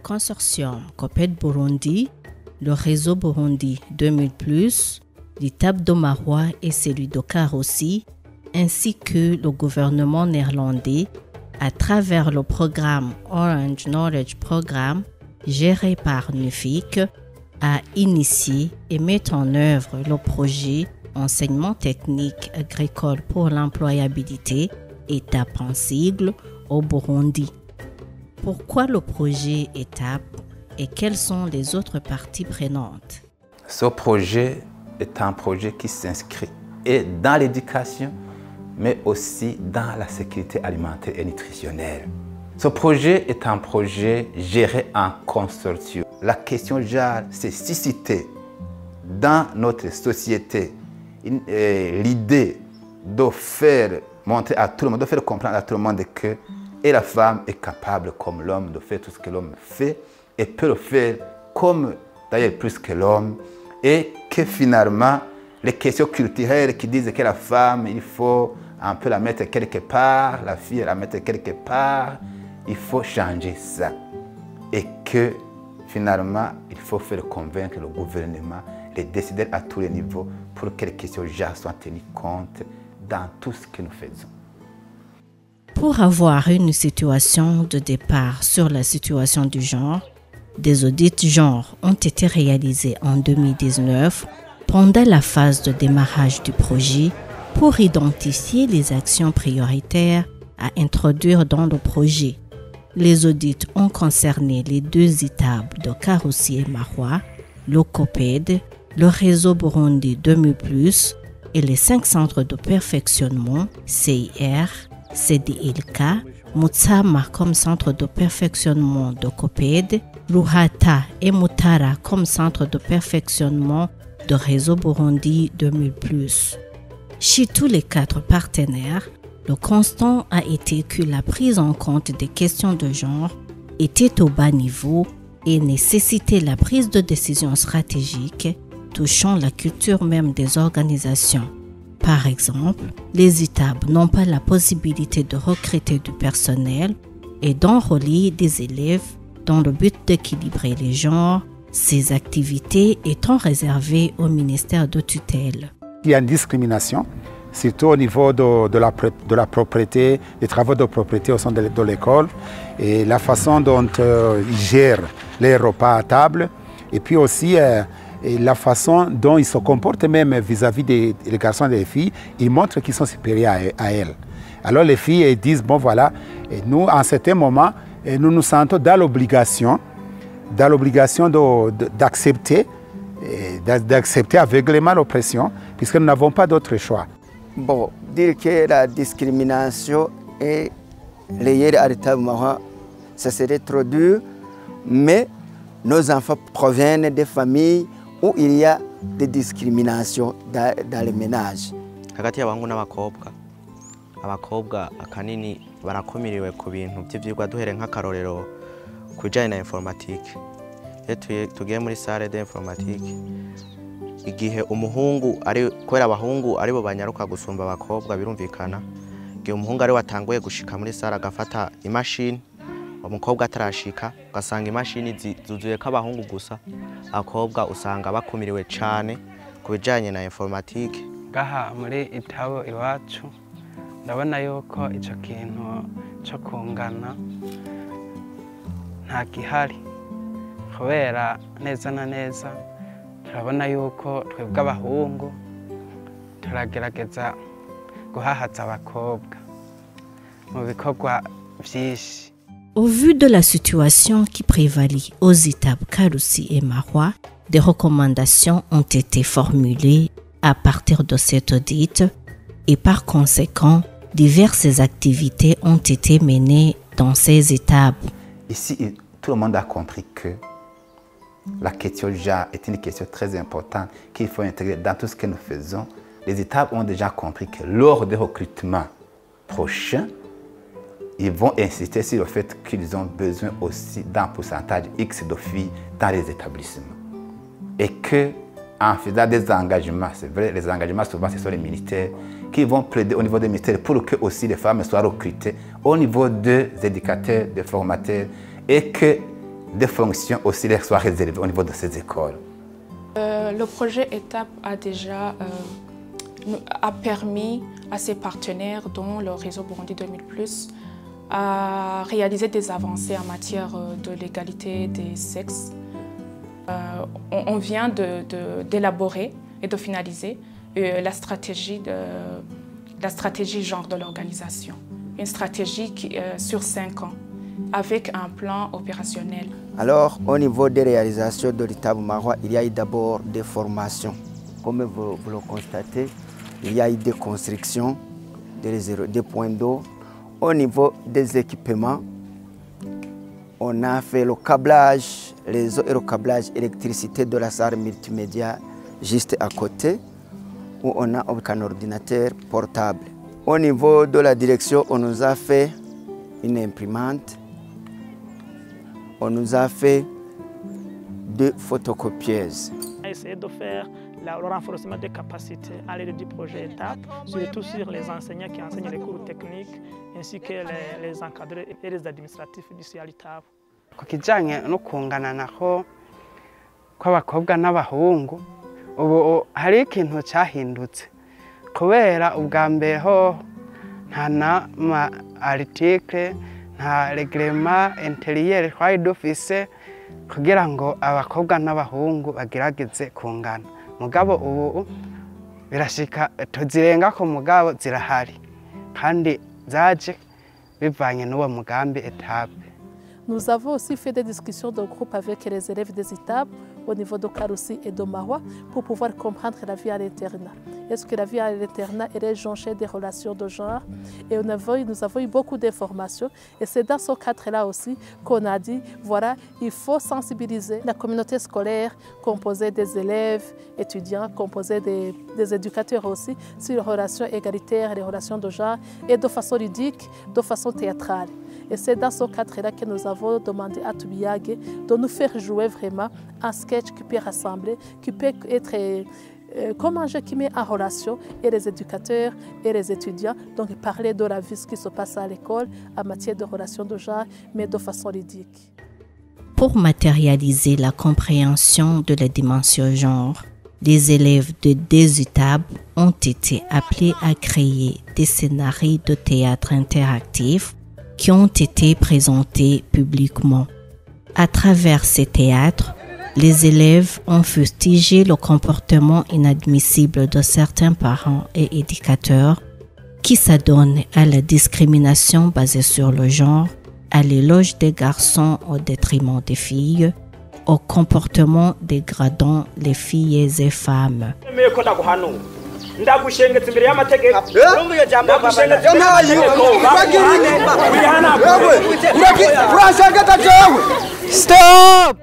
consortium COPED Burundi, le réseau Burundi 2000+, l'ITAB de Marois et celui de Karoussi, ainsi que le gouvernement néerlandais à travers le programme Orange Knowledge Programme géré par NUFIC, a initié et met en œuvre le projet Enseignement technique agricole pour l'employabilité, étape en sigle, au Burundi. Pourquoi le projet étape et quelles sont les autres parties prenantes? Ce projet est un projet qui s'inscrit et dans l'éducation, mais aussi dans la sécurité alimentaire et nutritionnelle. Ce projet est un projet géré en consortium. La question genre, c'est susciter dans notre société l'idée de faire montrer à tout le monde, de faire comprendre à tout le monde que et la femme est capable comme l'homme de faire tout ce que l'homme fait et peut le faire comme d'ailleurs plus que l'homme, et que finalement les questions culturelles qui disent que la femme il faut un peu la mettre quelque part, la fille la mettre quelque part, il faut changer ça et que finalement il faut faire convaincre le gouvernement, les décideurs à tous les niveaux pour que les questions genre soient tenues compte dans tout ce que nous faisons. Pour avoir une situation de départ sur la situation du genre, des audits genre ont été réalisés en 2019 pendant la phase de démarrage du projet pour identifier les actions prioritaires à introduire dans le projet. Les audits ont concerné les 2 étapes de Karoussi et Marois, le COPED, le réseau Burundi 2000+, et les 5 centres de perfectionnement CIR, CDLK, Mutsama comme centre de perfectionnement de COPED, Ruhata et Mutara comme centre de perfectionnement de réseau Burundi 2000+. Chez tous les 4 partenaires, le constat a été que la prise en compte des questions de genre était au bas niveau et nécessitait la prise de décisions stratégiques touchant la culture même des organisations. Par exemple, les étapes n'ont pas la possibilité de recruter du personnel et d'enrôler des élèves dans le but d'équilibrer les genres, ces activités étant réservées au ministère de tutelle. Il y a une discrimination, surtout au niveau de la propriété, des travaux de propriété au sein de l'école et la façon dont ils gèrent les repas à table et puis aussi et la façon dont ils se comportent même vis-à-vis des garçons et des filles, ils montrent qu'ils sont supérieurs à elles. Alors les filles elles disent, bon voilà, et nous en certain moment, nous nous sentons dans l'obligation d'accepter aveuglément l'oppression, puisque nous n'avons pas d'autre choix. Bon, dire que la discrimination est liée à l'état moral, ça serait trop dur, mais nos enfants proviennent des familles où il y a des discriminations dans les ménages. Hagati y'abahungu n'abakobwa, abakobwa akanini barakumiriwe ku bintu by'ivyigwa duhere nk'akarorero kujanye na informatique. Tugiye muri salle d'informatique, igihe umuhungu ari kwera abahungu aribo banyaruka gusumba abakobwa birumvikana, igihe umuhungu ari watanguye gushika muri salle agafata imashini, umukobwa atarashika ugasanga imashini zuzuye ko abahungu gusa, abakobwa usanga bakumiriwe cyane ku bijanye na informatique. Gaha muri itabo iwacu ndabona yuko ico kintu cyo kungana nta gihari, kubera neza na neza turabona yuko twebwe abahungu turagerageza guhahaza abakobwa mu bikorwa byinshi. Au vu de la situation qui prévalit aux étapes Karoussi et Marois, des recommandations ont été formulées à partir de cet audit et par conséquent, diverses activités ont été menées dans ces étapes. Ici, tout le monde a compris que la question genre est une question très importante qu'il faut intégrer dans tout ce que nous faisons. Les étapes ont déjà compris que lors des recrutements prochains, ils vont insister sur le fait qu'ils ont besoin aussi d'un pourcentage X de filles dans les établissements. Et qu'en faisant des engagements, c'est vrai, les engagements souvent ce sont les ministères qui vont plaider au niveau des ministères pour que aussi les femmes soient recrutées au niveau des éducateurs, des formateurs, et que des fonctions aussi leur soient réservées au niveau de ces écoles. Le projet ETAP a permis à ses partenaires, dont le réseau Burundi 2000+, à réaliser des avancées en matière de l'égalité des sexes. On vient d'élaborer et de finaliser la stratégie genre de l'organisation. Une stratégie sur 5 ans, avec un plan opérationnel. Alors, au niveau des réalisations de l'ETAP Mahwa, il y a eu d'abord des formations. Comme vous le constatez, il y a eu des constructions, des points d'eau. Au niveau des équipements, on a fait le câblage, les eaux et le câblage électricité de la salle multimédia juste à côté, où on a un ordinateur portable. Au niveau de la direction, on nous a fait une imprimante, on nous a fait 2 photocopieuses. On a essayé de faire le renforcement des capacités à l'aide du projet ETAP, surtout sur les enseignants qui enseignent les cours techniques, ainsi que les encadrés et les administratifs du CIALITAB. Ku kijyanye no kungananaho kw'abakobwa n'abahungu, ubu hari ikintu cyahindutse kubera ubwa mbere ho nta nama article nta reglement intérieur twari dufise kugira ngo abakobwa n'abahungu bagerageze kungana. Mugabo ubu birashika tuzirenga ko mugabo zirahari kandi zaje bivanye n'uwo mugambi ETAP. Nous avons aussi fait des discussions de groupe avec les élèves des ETAP au niveau de Karoussi et de Mahwa pour pouvoir comprendre la vie à l'internat. Est-ce que la vie à l'internat est jonchée des relations de genre? Et nous avons eu beaucoup d'informations. Et c'est dans ce cadre-là aussi qu'on a dit, voilà, il faut sensibiliser la communauté scolaire composée des élèves, étudiants, composée des éducateurs aussi, sur les relations égalitaires, les relations de genre, et de façon ludique, de façon théâtrale. Et c'est dans ce cadre-là que nous avons demandé à Toubiyage de nous faire jouer vraiment un sketch qui peut rassembler, qui peut être comme un jeu qui met en relation et les éducateurs et les étudiants, donc parler de la vie, ce qui se passe à l'école en matière de relations de genre, mais de façon ludique. Pour matérialiser la compréhension de la dimension genre, les élèves de 2 ETAP ont été appelés à créer des scénarios de théâtre interactifs qui ont été présentés publiquement. À travers ces théâtres, les élèves ont fustigé le comportement inadmissible de certains parents et éducateurs qui s'adonnent à la discrimination basée sur le genre, à l'éloge des garçons au détriment des filles, au comportement dégradant les filles et femmes. ndagushengetse imbere y'amategeko Stop!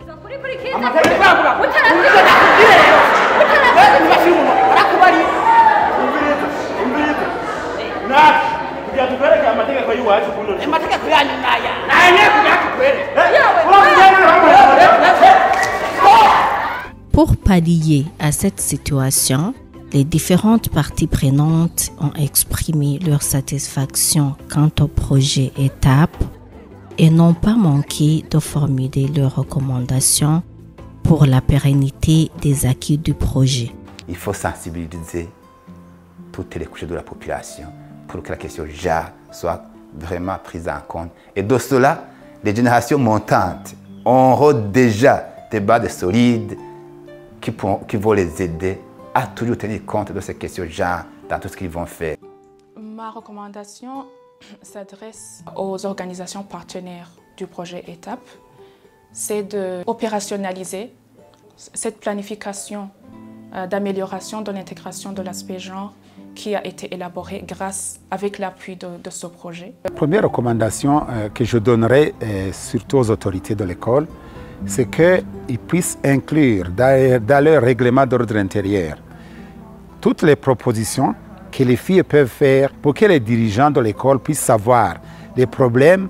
Pour pallier à cette situation, les différentes parties prenantes ont exprimé leur satisfaction quant au projet ETAP et n'ont pas manqué de formuler leurs recommandations pour la pérennité des acquis du projet. Il faut sensibiliser toutes les couches de la population pour que la question genre soit vraiment prise en compte. Et de cela, les générations montantes auront déjà des bases solides qui vont les aider à toujours tenir compte de ces questions genre dans tout ce qu'ils vont faire. Ma recommandation s'adresse aux organisations partenaires du projet ETAP. C'est d'opérationnaliser cette planification d'amélioration de l'intégration de l'aspect genre qui a été élaborée avec l'appui de ce projet. La première recommandation que je donnerais surtout aux autorités de l'école, c'est qu'ils puissent inclure dans leur règlement d'ordre intérieur toutes les propositions que les filles peuvent faire pour que les dirigeants de l'école puissent savoir les problèmes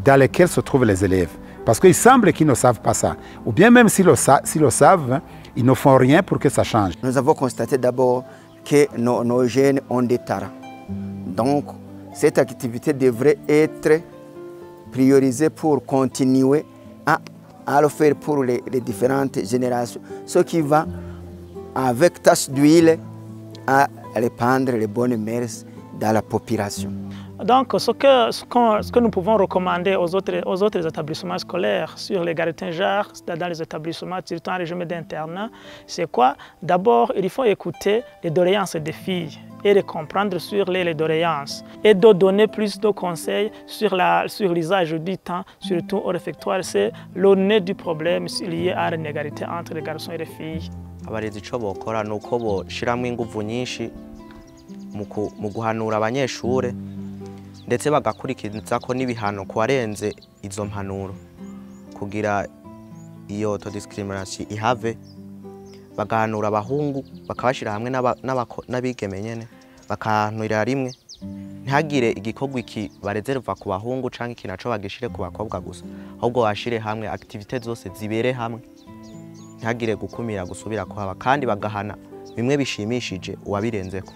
dans lesquels se trouvent les élèves. Parce qu'il semble qu'ils ne savent pas ça. Ou bien même s'ils le savent, ils ne font rien pour que ça change. Nous avons constaté d'abord que nos jeunes ont des talents. Donc, cette activité devrait être priorisée pour continuer à à le faire pour les différentes générations, ce qui va avec tache d'huile à répandre les bonnes mœurs dans la population. Donc, ce que nous pouvons recommander aux autres établissements scolaires sur l'égalité de genre dans les établissements en régime d'internat, c'est quoi? D'abord, il faut écouter les doléances des filles et les comprendre sur les doléances et de donner plus de conseils sur l'usage du temps, surtout au réfectoire. C'est le nez du problème lié à l'inégalité entre les garçons et les filles. Abarezi ico bokora nuko boshiramwo inguvu nyinshi mu guhanura abanyeshure ndetse bagakurikiza ko n'ibihano ku barenze izo mpanuro kugira iyo discrimination ihave, bagahanura abahungu bakabashira hamwe n'abigeme nyene bakahanurira rimwe, ntihagire igikorwa iki barezerva ku bahungu canke iki naco bagishire ku bakobwa gusa, ahubwo bashire hamwe activité zose zibere hamwe, ntihagire gukumira gusubira kuhaba kandi bagahana bimwe bishimishije uwabirenzeko.